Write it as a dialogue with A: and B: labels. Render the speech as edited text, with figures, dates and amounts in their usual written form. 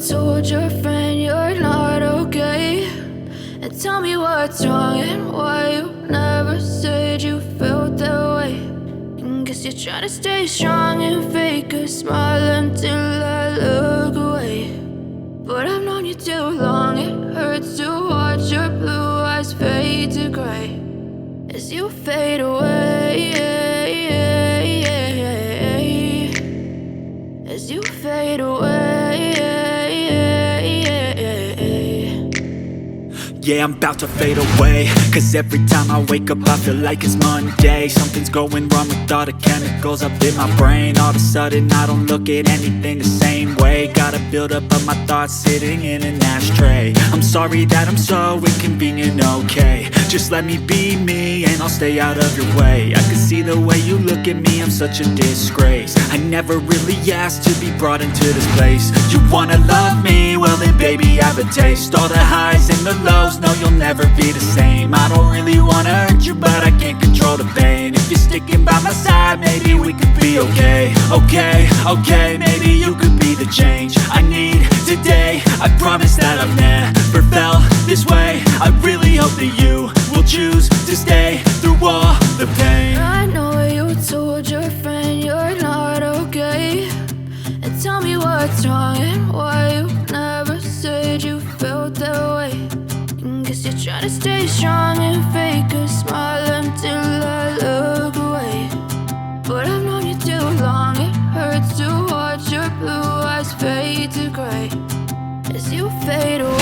A: told your friend you're not okay, and tell me what's wrong and why you never said you felt that way. And guess you're trying to stay strong and fake a smile until I look away. But I've known you too long, it hurts to watch your blue eyes fade to gray as you fade away, as you fade away.
B: Yeah, I'm about to fade away, cause every time I wake up I feel like it's Monday. Something's going wrong with all the chemicals up in my brain. All of a sudden I don't look at anything the same way. Gotta build up of my thoughts sitting in an ashtray. I'm sorry that I'm so inconvenient, okay. Just let me be me and I'll stay out of your way. I can see the way you look at me, I'm such a disgrace. I never really asked to be brought into this place. You wanna love me? Well then baby I have a taste. All the highs and the lows, no you'll never be the same. I don't really wanna hurt you but I can't control the pain. If you're sticking by my side maybe we could be okay. Okay, maybe you could be the change I need today. I promise that I've never felt this way. I really hope that you will choose to stay through all the pain.
A: I know you told your friend you're not okay, and tell me what's wrong and why you never said you felt that way. And guess you're trying to stay strong and fake a smile until I look away. But I've known you too long, it hurts to watch your blue eyes fade to gray as you fade away.